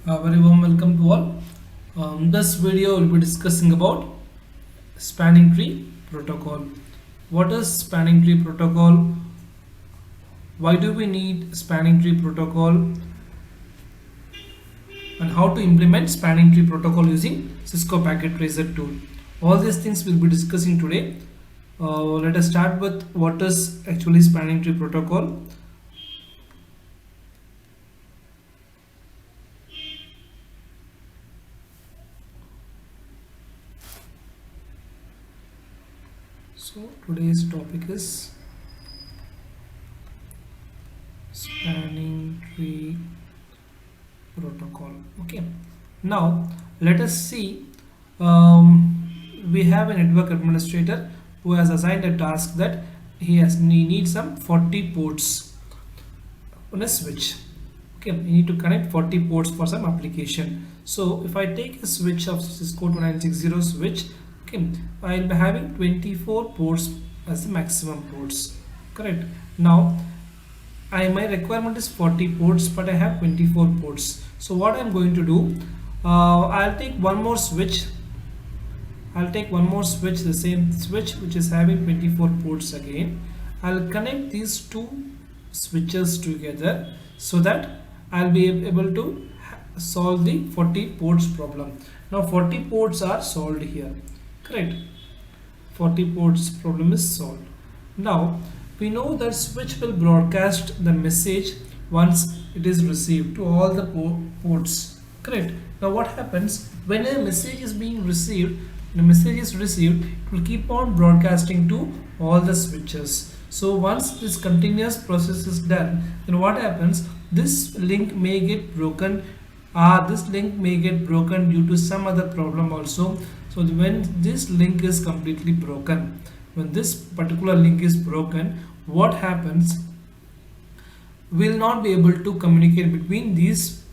Very warm welcome to all. This video will be discussing about spanning tree protocol. What is spanning tree protocol? Why do we need spanning tree protocol? And how to implement spanning tree protocol using Cisco Packet Tracer tool. All these things we'll be discussing today. Let us start with what is actually spanning tree protocol. So today's topic is spanning tree protocol. Okay, now let us see. We have a network administrator who has assigned a task that he needs some 40 ports on a switch. Okay, we need to connect 40 ports for some application. So if I take a switch of Cisco 2960 switch, okay, I'll be having 24 ports as the maximum ports. Correct. Now my requirement is 40 ports, but I have 24 ports. So what I'm going to do, I'll take one more switch. The same switch which is having 24 ports again. I'll connect these two switches together so that I'll be able to solve the 40 ports problem. Now 40 ports are solved here. Correct. 40 ports problem is solved. Now we know that switch will broadcast the message once it is received to all the ports. Correct. Now what happens when a message is being received? The message is received, it will keep on broadcasting to all the switches. So once this continuous process is done, then what happens? This link may get broken, this link may get broken due to some other problem also. So when this link is completely broken, when this particular link is broken, what happens? We'll not be able to communicate between these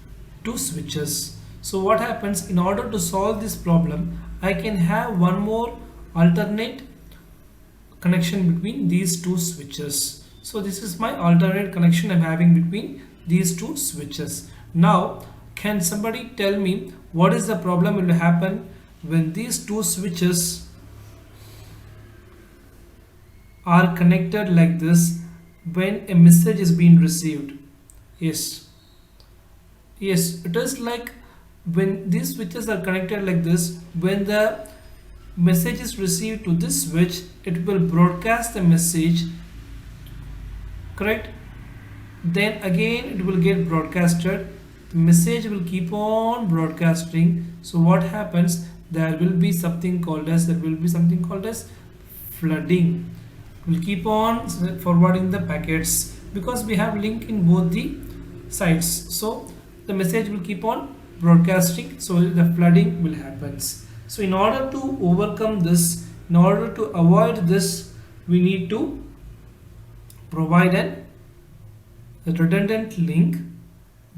two switches. So what happens, in order to solve this problem, I can have one more alternate connection between these two switches. So this is my alternate connection I'm having between these two switches. Now can somebody tell me what is the problem will happen when these two switches are connected like this when a message is being received? Yes, it is like when these switches are connected like this, when the message is received to this switch, it will broadcast the message. Correct. Then again it will get broadcasted, the message will keep on broadcasting. So what happens, there will be something called as flooding. We'll keep on forwarding the packets because we have link in both the sides. So the message will keep on broadcasting, so the flooding will happen. So in order to overcome this, in order to avoid this, we need to provide a redundant link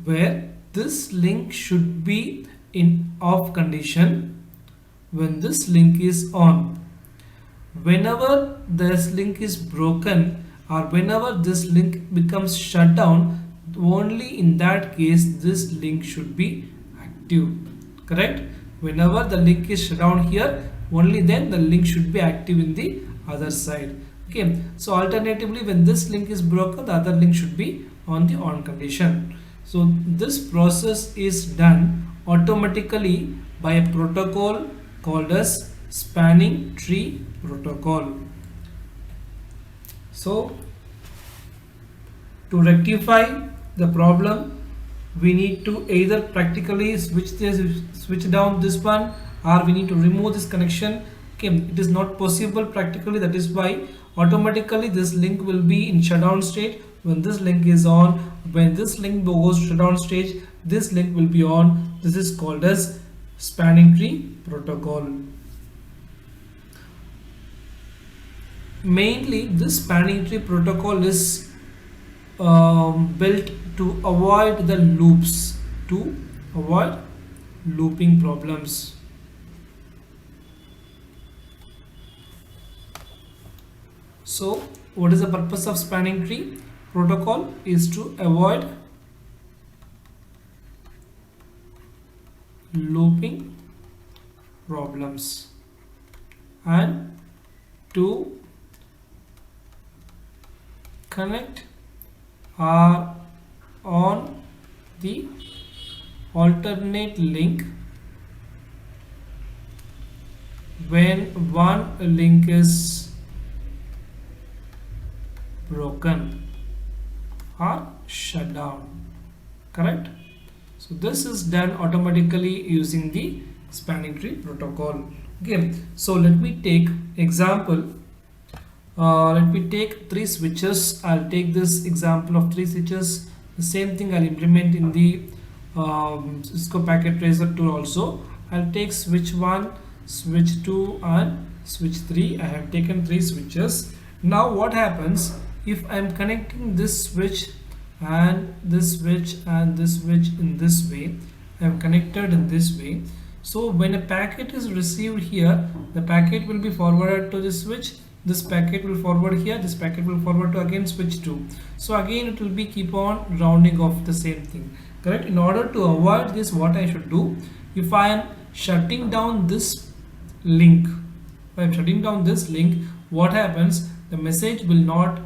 where this link should be in off condition when this link is on. Whenever this link is broken or whenever this link becomes shut down, only in that case this link should be active. Correct. Whenever the link is shut down here, only then the link should be active in the other side. Okay, so alternatively when this link is broken, the other link should be on the on condition. So this process is done automatically by a protocol called as spanning tree protocol. So to rectify the problem, we need to either practically switch down this one, or we need to remove this connection. Okay, it is not possible practically, that is why automatically this link will be in shutdown state when this link is on. When this link goes shutdown stage, this link will be on. This is called as spanning tree protocol. Mainly this spanning tree protocol is built to avoid the loops, to avoid looping problems. So what is the purpose of spanning tree protocol? Is to avoid looping problems, and to connect are on the alternate link when one link is broken or shut down. Correct? So this is done automatically using the spanning tree protocol. Okay, so let me take example. Let me take three switches. I'll take this example of three switches. The same thing I'll implement in the Cisco Packet Tracer tool also. I'll take switch 1, switch 2 and switch 3. I have taken three switches. Now what happens if I'm connecting this switch and this switch and this switch in this way? I am connected in this way. So when a packet is received here, the packet will be forwarded to this switch. This packet will forward here, this packet will forward to again switch 2. So again it will be keep on rounding off the same thing. Correct? In order to avoid this, what I should do, if I am shutting down this link, if I am shutting down this link, what happens? The message will not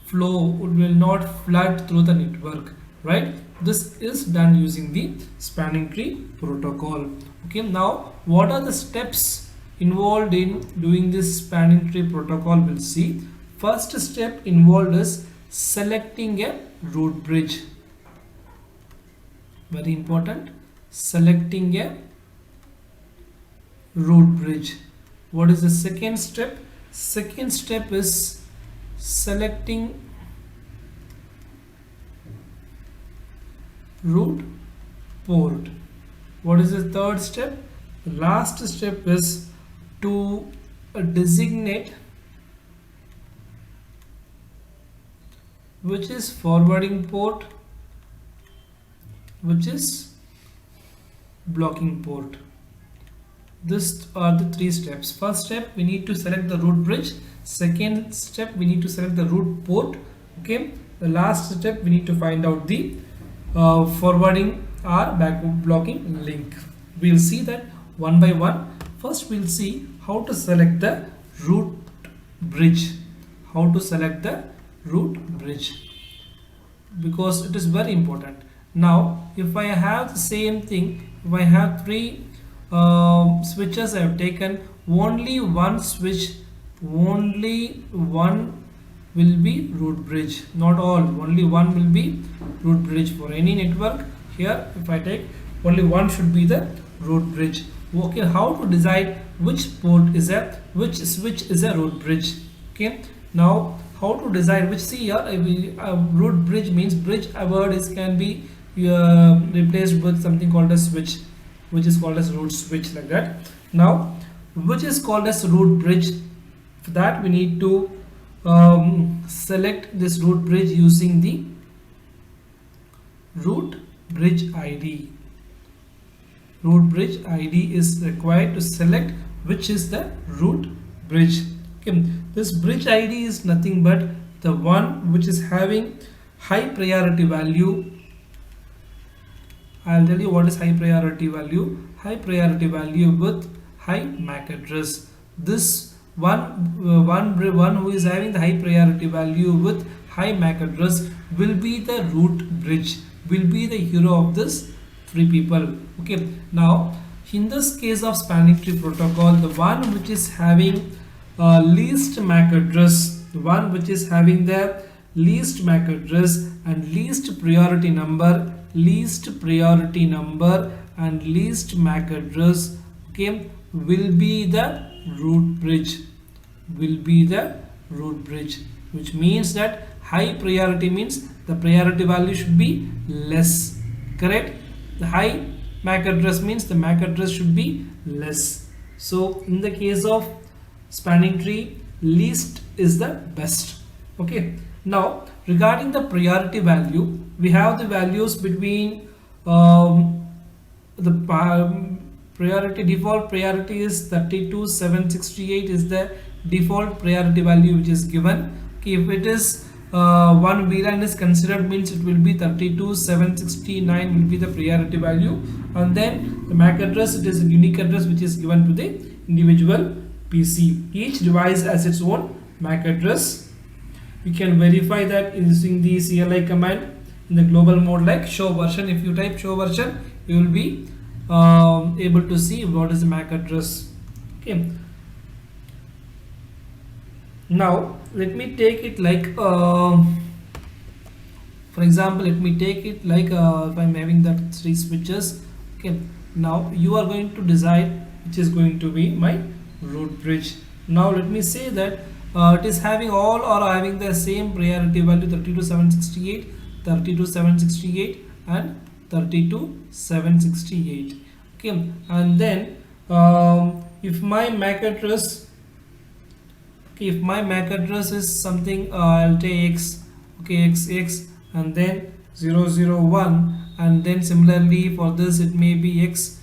flow, will not flood through the network, right? This is done using the spanning tree protocol. Okay, now what are the steps involved in doing this spanning tree protocol? We'll see. First step involved is selecting a root bridge. Very important. Selecting a root bridge. What is the second step? Second step is selecting root port. What is the third step? The last step is to designate which is forwarding port, which is blocking port. These are the three steps. First step, we need to select the root bridge. Second step, we need to select the root port. Okay. The last step, we need to find out the forwarding or back blocking link. We'll see that one by one. First, we'll see how to select the root bridge. How to select the root bridge, because it is very important. Now, if I have the same thing, if I have three switches I have taken, only one switch, only one will be root bridge, not all, only one will be root bridge for any network. Here if I take, only one should be the root bridge. Okay, how to decide which port is a, which switch is a root bridge? Okay, now how to decide which, see here root bridge means bridge, a word is can be replaced with something called a switch, which is called as root switch, like that. Now which is called as root bridge, for that we need to select this root bridge using the root bridge ID. Root bridge ID is required to select which is the root bridge. Okay. This bridge ID is nothing but the one which is having high priority value. I'll tell you what is high priority value. High priority value with high MAC address. This one who is having the high priority value with high MAC address will be the root bridge, will be the hero of this three people. Okay, now in this case of spanning tree protocol, the one which is having least MAC address, the one which is having the least MAC address and least priority number, least priority number and least MAC address, okay, will be the root bridge, will be the root bridge, which means that high priority means the priority value should be less, correct? The high MAC address means the MAC address should be less. So in the case of spanning tree, least is the best. Okay, now regarding the priority value, we have the values between the priority, default priority is 32,768 is the default priority value which is given. Okay, if it is one VLAN is considered, means it will be 32,769 will be the priority value, and then the MAC address, it is a unique address which is given to the individual PC. Each device has its own MAC address. You can verify that using the CLI command in the global mode like show version. If you type show version, you will be able to see what is the MAC address. Okay. Now let me take it like for example, let me take it like if I'm having that 3 switches. Okay, now you are going to decide which is going to be my root bridge. Now let me say that it is having all or having the same priority value, 32,768, 32,768 and 32,768. Okay, and then if my MAC address, okay, if my MAC address is something, I'll take X, okay, XX, and then 001, and then similarly for this it may be X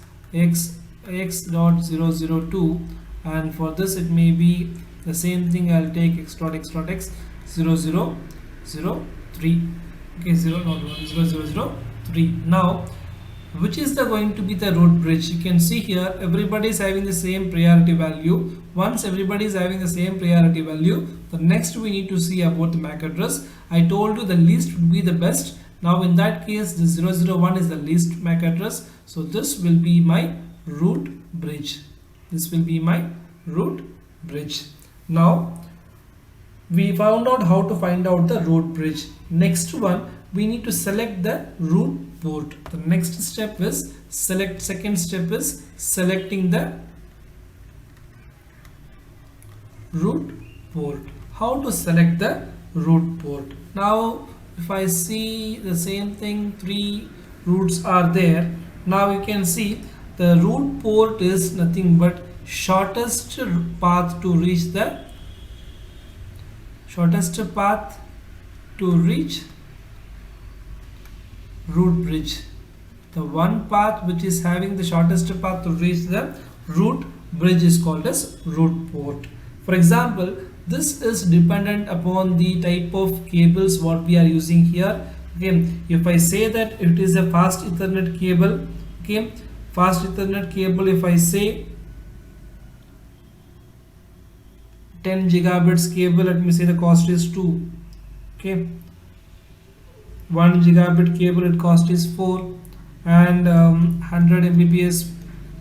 dot 002, and for this it may be the same thing. I'll take X dot 0003. Okay, 0003. Now which is going to be the root bridge? You can see here everybody is having the same priority value. Once everybody is having the same priority value, the next we need to see about the MAC address. I told you the least would be the best. Now in that case, the 001 is the least MAC address, so this will be my root bridge. This will be my root bridge. Now we found out how to find out the root bridge. Next one, we need to select the root port. The next step is second step is selecting the root port. How to select the root port? Now if I see the same thing, 3 roots are there. Now you can see the root port is nothing but shortest path to reach the root bridge. The one path which is having the shortest path to reach the root bridge is called as root port. For example, this is dependent upon the type of cables what we are using here. Okay, if I say that it is a fast Ethernet cable, okay, fast Ethernet cable, if I say 10 gigabits cable, let me say the cost is 2. Okay, 1 gigabit cable, it cost is 4, and 100 Mbps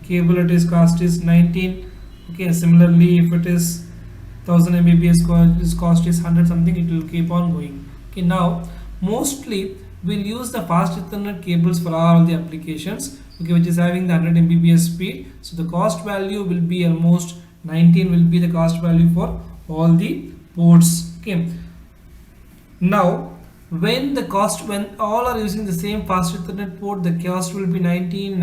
cable, it is cost is 19. Okay, similarly if it is 1000 Mbps cost is 100 something, it will keep on going. Okay, now mostly we'll use the fast Ethernet cables for all the applications, okay, which is having the 100 Mbps speed. So the cost value will be almost 19 will be the cost value for all the ports. Okay, now when all are using the same fast Ethernet port, the cost will be 19.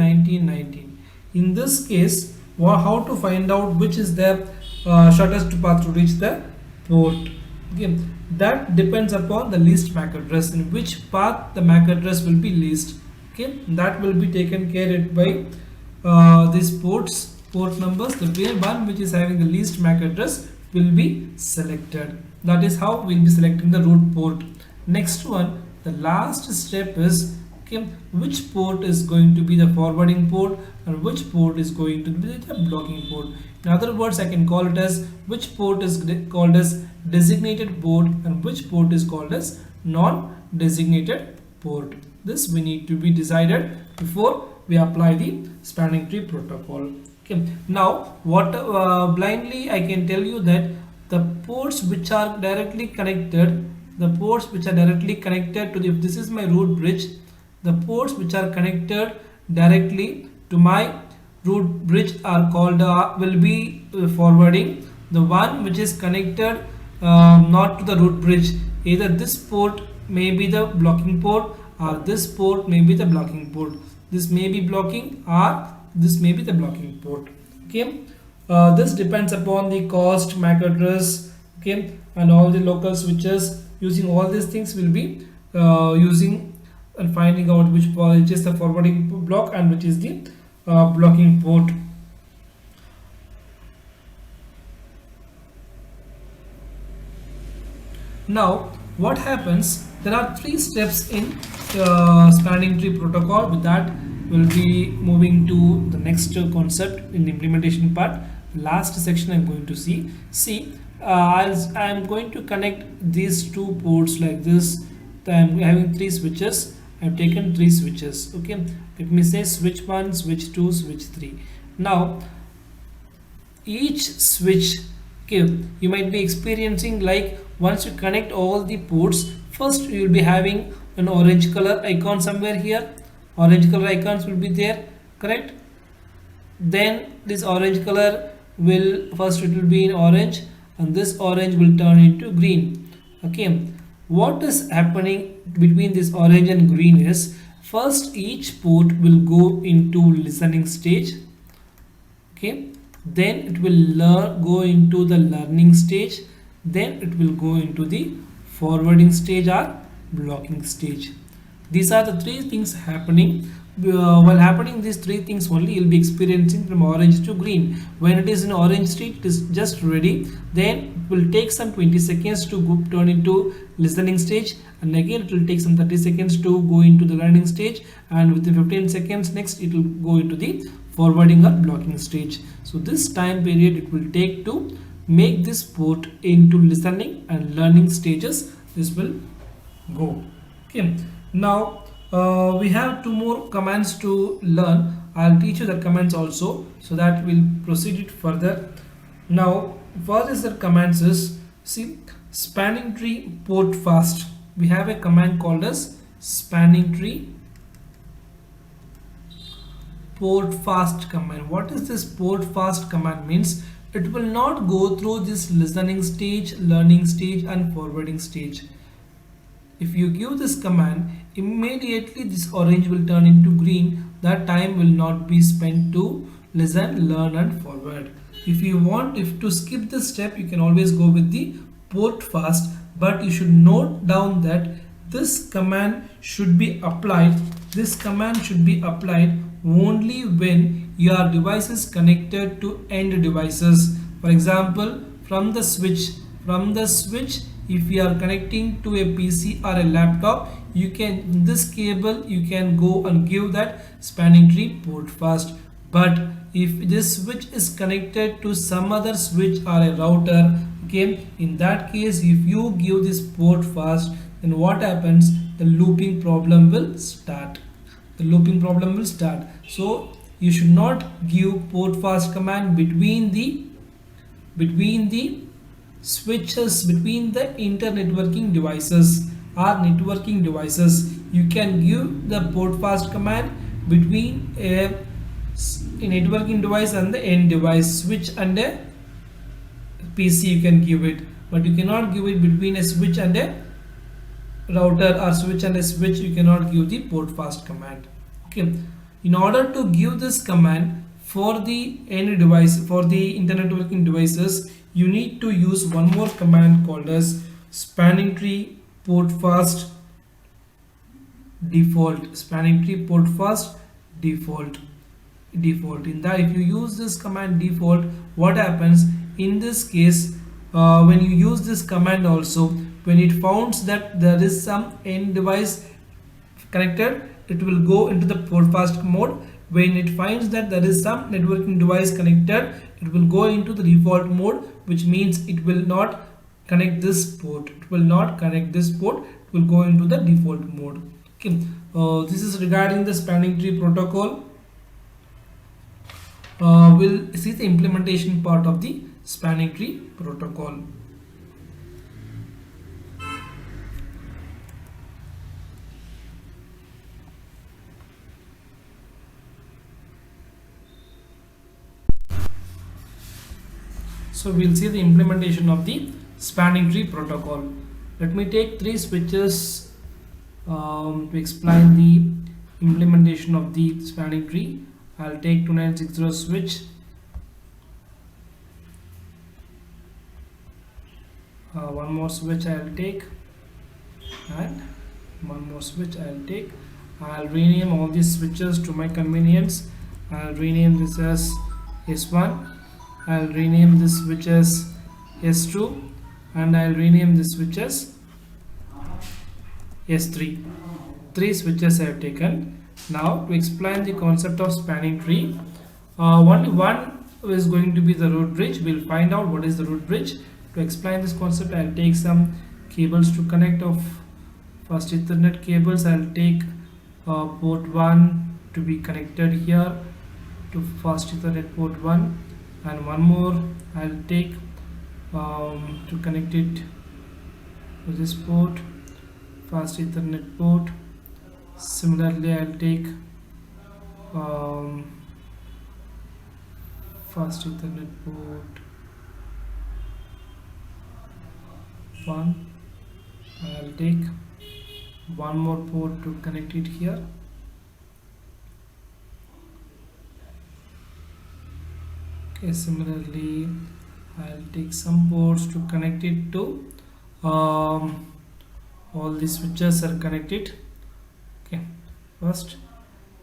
In this case, how to find out which is the shortest path to reach the port? Okay, that depends upon the least MAC address, in which path the MAC address will be least. Okay, that will be taken care of by these port numbers. The one which is having the least MAC address will be selected. That is how we'll be selecting the root port. Next one, the last step is, okay, which port is going to be the forwarding port and which port is going to be the blocking port. In other words, I can call it as which port is called as designated port and which port is called as non-designated port. This we need to be decided before we apply the spanning tree protocol. Okay, now what blindly I can tell you that the ports which are directly connected, if this is my root bridge, the ports which are connected directly to my root bridge are called will be forwarding. The one which is connected not to the root bridge, either this port may be the blocking port or this port may be the blocking port. This may be blocking or this may be the blocking port. Okay, this depends upon the cost, MAC address, okay, and all the local switches. Using all these things will be using and finding out which is the forwarding block and which is the blocking port. Now what happens, there are three steps in spanning tree protocol. With that we'll be moving to the next concept in the implementation part. Last section I'm going to see as I'm going to connect these two ports like this. I'm having three switches. I've taken three switches. Okay, let me say switch 1, switch 2, switch 3. Now each switch, okay, you might be experiencing like once you connect all the ports, first you will be having an orange color icon somewhere here. Orange color icons will be there, correct? Then this orange color will, first it will be in orange, and this orange will turn into green. Okay, what is happening between this orange and green is, first each port will go into listening stage. Okay, then it will go into the learning stage, then it will go into the forwarding stage or blocking stage. These are the three things happening. While happening these three things only, you'll be experiencing from orange to green. When it is in orange state, it is just ready, then it will take some 20 seconds to turn into listening stage, and again it will take some 30 seconds to go into the learning stage, and within 15 seconds next it will go into the forwarding or blocking stage. So this time period it will take to make this port into listening and learning stages. This will go. Okay, now we have two more commands to learn. I'll teach you the commands also, so that we'll proceed it further. Now first is the commands is, see, spanning tree port fast. We have a command called as spanning tree port fast command. What is this port fast command means? It will not go through this listening stage, learning stage and forwarding stage. If you give this command, immediately this orange will turn into green. That time will not be spent to listen, learn and forward. If you want, if to skip this step, you can always go with the port fast, but you should note down that this command should be applied. This command should be applied only when your device is connected to end devices. For example, from the switch, if you are connecting to a PC or a laptop, you can, in this cable you can go and give that spanning tree port fast. But if this switch is connected to some other switch or a router, okay, in that case if you give this port fast, then what happens, the looping problem will start. So you should not give port fast command between the switches, between the internetworking devices or networking devices. You can give the port fast command between a networking device and the end device, switch and a PC you can give it, but you cannot give it between a switch and a router or switch and a switch. You cannot give the port fast command. Okay, in order to give this command for the end device, for the internet networking devices, you need to use one more command called as spanning tree port fast default. Spanning tree port fast default. In that, if you use this command default, what happens in this case, when you use this command also, when it finds that there is some end device connected, it will go into the port fast mode. When it finds that there is some networking device connected, it will go into the default mode, which means it will not connect this port. It will go into the default mode. Okay, this is regarding the spanning tree protocol. We'll see the implementation part of the spanning tree protocol. So we'll see the implementation of the spanning tree protocol. Let me take three switches to explain the implementation of the spanning tree. I'll take 2960 switch, one more switch I'll take, and one more switch I'll take. I'll rename all these switches to my convenience. I'll rename this as S1, I'll rename this switch as S2, and I'll rename this switch as Yes, three switches I have taken. Now to explain the concept of spanning tree, only one is going to be the root bridge. We'll find out what is the root bridge. To explain this concept, I'll take some cables to connect of first Ethernet cables. I'll take port 1 to be connected here to fast Ethernet port 1, and one more I'll take to connect it to this port, fast Ethernet port. Similarly, I'll take um, fast Ethernet port 1. I'll take one more port to connect it here. Okay, similarly, I'll take some ports to connect it to all the switches are connected. Okay, first,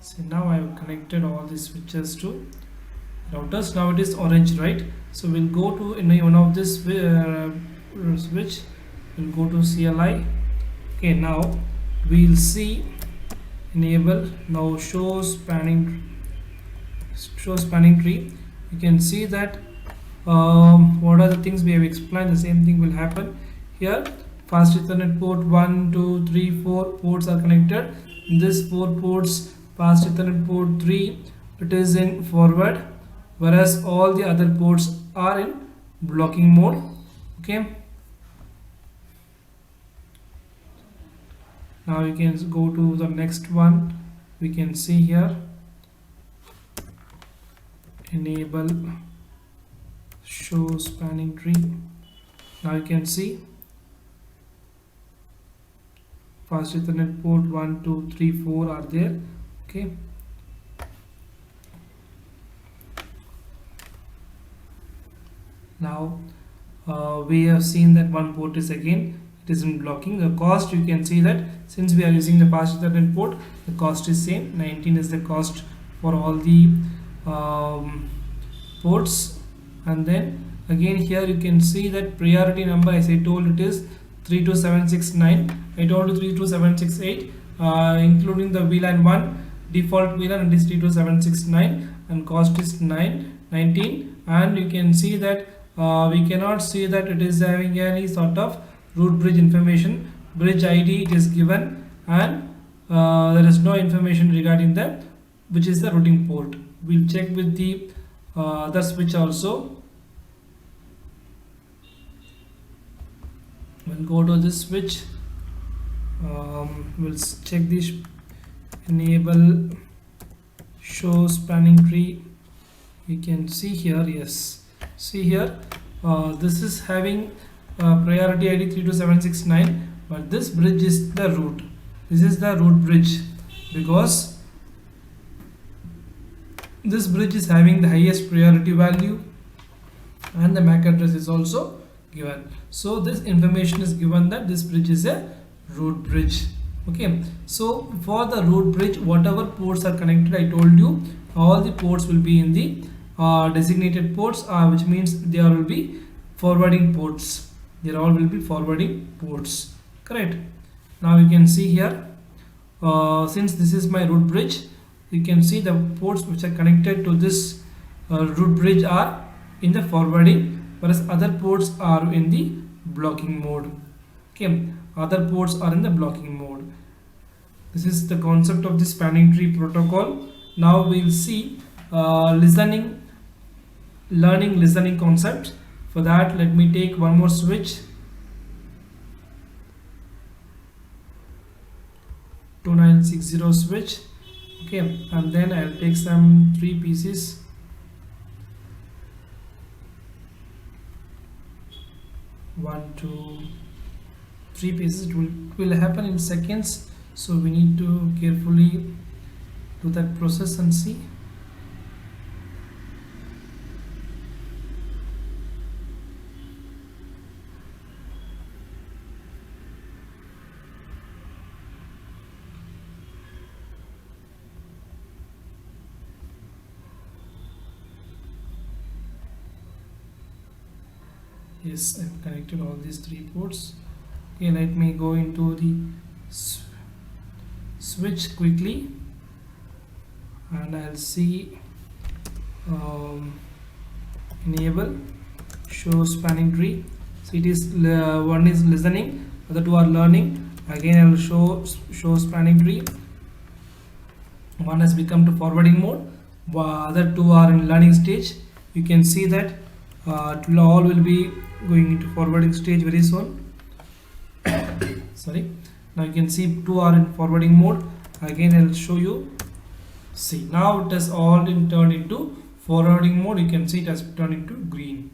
so now I have connected all the switches to routers. Now it is orange, right? So we'll go to one of this switch. We'll go to CLI. Okay, now we'll see enable. Now show spanning tree. You can see that what are the things we have explained. The same thing will happen here. Fast Ethernet port 1, 2, 3, 4 ports are connected. This 4 ports, fast Ethernet port 3, it is in forward, whereas all the other ports are in blocking mode. Okay, now you can go to the next one. We can see here enable show spanning tree. Now you can see fast Ethernet port 1, 2, 3, 4 are there. Okay, now we have seen that one port is again, it is in blocking. The cost, you can see that since we are using the fast Ethernet port, the cost is same. 19 is the cost for all the ports. And then again here you can see that priority number, as I told, it is 32769. I told you 32768, including the VLAN 1 default VLAN, it is 32769, and cost is 19. And you can see that we cannot see that it is having any sort of root bridge information. Bridge ID it is given, and there is no information regarding that which is the routing port. We'll check with the other switch also. We'll go to this switch. We'll check this enable show spanning tree. You can see here, yes, see here, this is having priority ID 32769, but this bridge is the root. This is the root bridge because this bridge is having the highest priority value, and the MAC address is also given. So this information is given that this bridge is a root bridge. Okay, so for the root bridge, whatever ports are connected, I told you all the ports will be in the designated ports, which means they all will be forwarding ports. They all will be forwarding ports. Correct. Now you can see here, since this is my root bridge, you can see the ports which are connected to this root bridge are in the forwarding, whereas other ports are in the blocking mode. Okay, other ports are in the blocking mode. This is the concept of the spanning tree protocol. Now we'll see listening concept. For that, let me take one more switch, 2960 switch. Okay, and then I'll take some 3 pieces. One, two, 3 pieces. It will happen in seconds, so we need to carefully do that process and see. Yes, I've connected all these 3 ports. Okay, let me go into the switch quickly, and I'll see enable show spanning tree. So it is one is listening, other two are learning. Again I will show spanning tree. One has become to forwarding mode, other two are in learning stage. You can see that all will be going into forwarding stage very soon. Sorry, now you can see two are in forwarding mode. Again I will show you. See, now it has all turned into forwarding mode. You can see it has turned into green,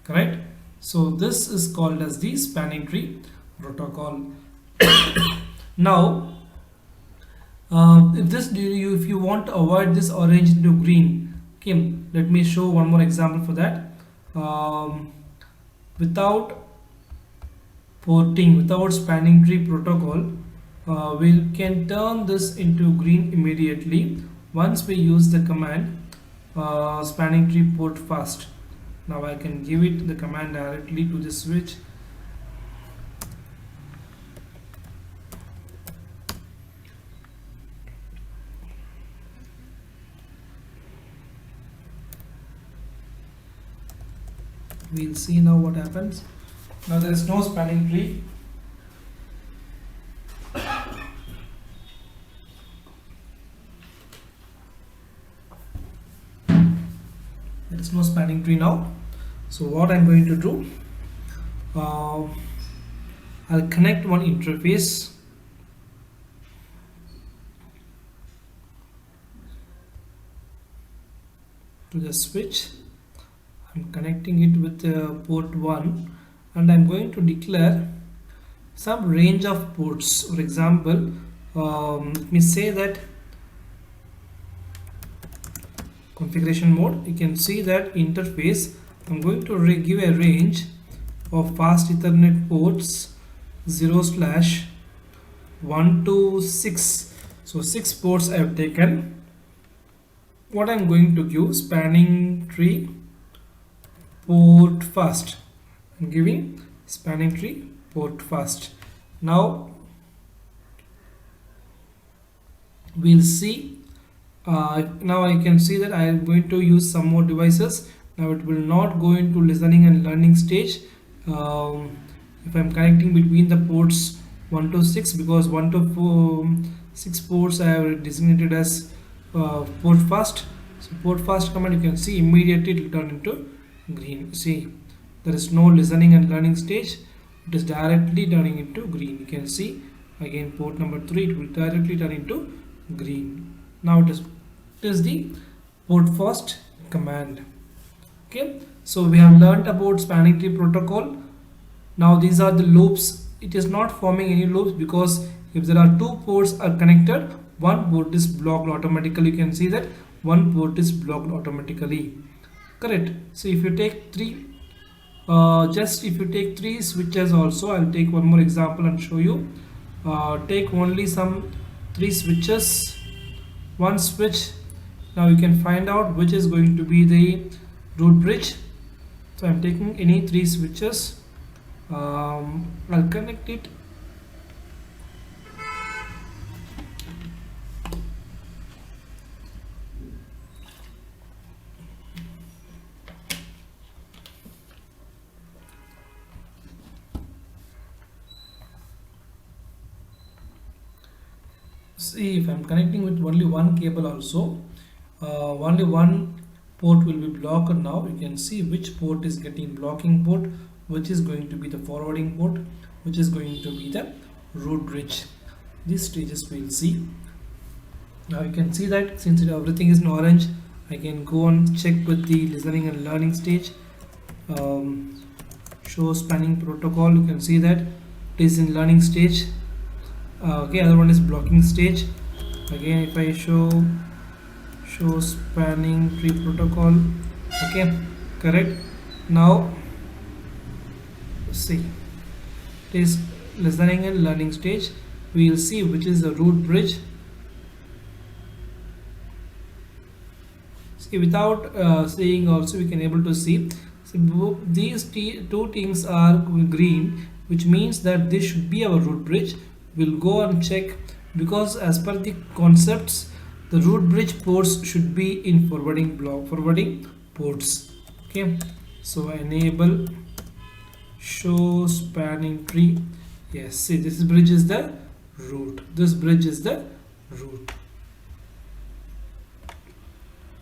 correct? So this is called as the spanning tree protocol. Now if you want to avoid this orange into green, okay, let me show one more example for that. Without without spanning tree protocol, we can turn this into green immediately once we use the command spanning tree port fast. Now I can give it the command directly to the switch. We'll see now what happens. Now there is no spanning tree. There is no spanning tree now. So what I'm going to do, I'll connect one interface to the switch. I'm connecting it with port 1, and I'm going to declare some range of ports. For example, let me say that configuration mode. You can see that interface, I'm going to give a range of fast Ethernet ports 0/1 to 6. So 6 ports I have taken. What I'm going to give, spanning tree port fast. I'm giving spanning tree port fast. Now we'll see. Now I can see that I am going to use some more devices. Now it will not go into listening and learning stage if I'm connecting between the ports 1 to 6, because 1 to 6 ports I have designated as port fast. So port fast command, you can see immediately it will turn into green. See, there is no listening and learning stage. It is directly turning into green. You can see again port number 3, it will directly turn into green. Now it is the port fast command. Okay, so we have learned about spanning tree protocol. Now these are the loops. It is not forming any loops because if there are 2 ports are connected, one port is blocked automatically. You can see that one port is blocked automatically, correct? So if you take 3 switches also, I'll take one more example and show you. Take only some 3 switches, one switch. Now you can find out which is going to be the root bridge. So I'm taking any 3 switches. I'll connect it. See, if I'm connecting with only one cable also, only one port will be blocked. Now you can see which port is getting blocking port, which is going to be the forwarding port, which is going to be the root bridge. These stages we'll see. Now you can see that since everything is in orange, I can go and check with the listening and learning stage. Show spanning protocol, you can see that it is in learning stage. Okay, other one is blocking stage. Again, if I show spanning tree protocol, okay, correct. Now see, it is listening and learning stage. We will see which is the root bridge. See, without seeing also we can able to see. So these 2 things are green, which means that this should be our root bridge. we'll go and check, because as per the concepts the root bridge ports should be in forwarding ports. Okay, so enable show spanning tree. Yes, see, this bridge is the root, this bridge is the root,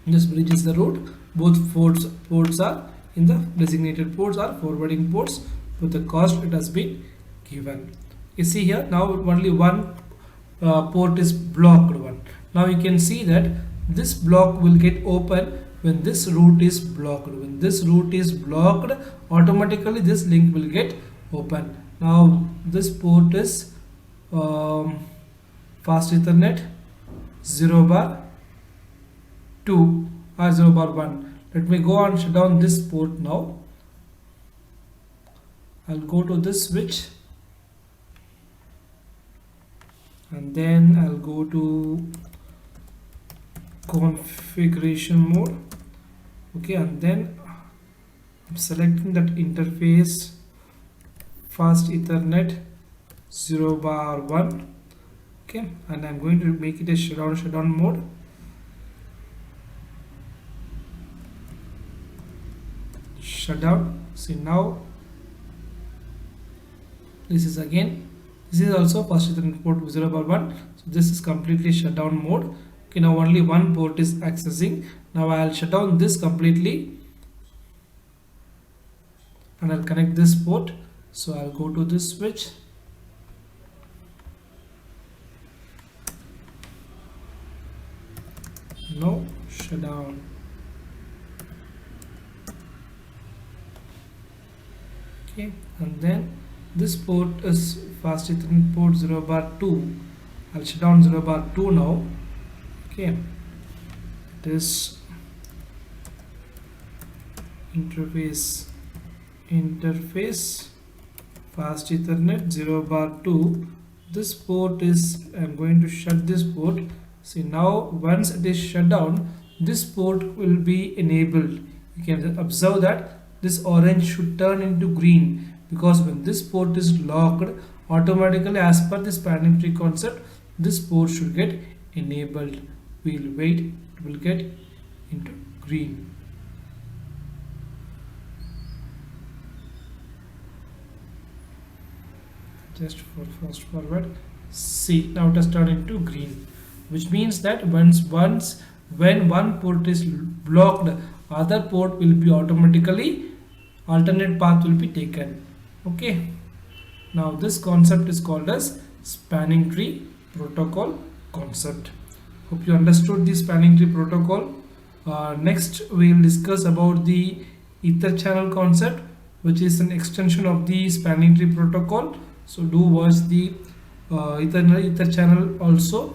this bridge is the root. Both ports are in the designated ports are forwarding ports. With the cost it has been given. You see here, now only one port is blocked one. Now you can see that this block will get open when this route is blocked. When this route is blocked, automatically this link will get open. Now this port is fast Ethernet 0 bar 2 or 0 bar 1. Let me go and shut down this port now. I'll go to this switch and then I'll go to configuration mode. Okay, and then I'm selecting that interface fast Ethernet 0 bar 1. Okay, and I'm going to make it a shutdown mode. Shutdown. See, now this is also fast Ethernet port 0 bar 1. So this is completely shutdown mode. Okay, now only one port is accessing. Now I'll shut down this completely and I'll connect this port. So I'll go to this switch. No, shut down. Okay, and then this port is fast Ethernet port 0 bar 2. I'll shut down 0 bar 2 now. Okay, this interface fast Ethernet 0 bar 2. This port is, I'm going to shut this port. See, now once it is shut down, this port will be enabled. You can observe that this orange should turn into green, because when this port is locked, automatically as per the spanning tree concept, this port should get enabled. We'll wait, it will get into green. Just for fast forward. See, now it has turned into green, which means that when one port is blocked, other port will be automatically, alternate path will be taken. Okay, now this concept is called as spanning tree protocol concept. Hope you understood the spanning tree protocol. Next we will discuss about the ether channel concept, which is an extension of the spanning tree protocol. So do watch the ether channel also.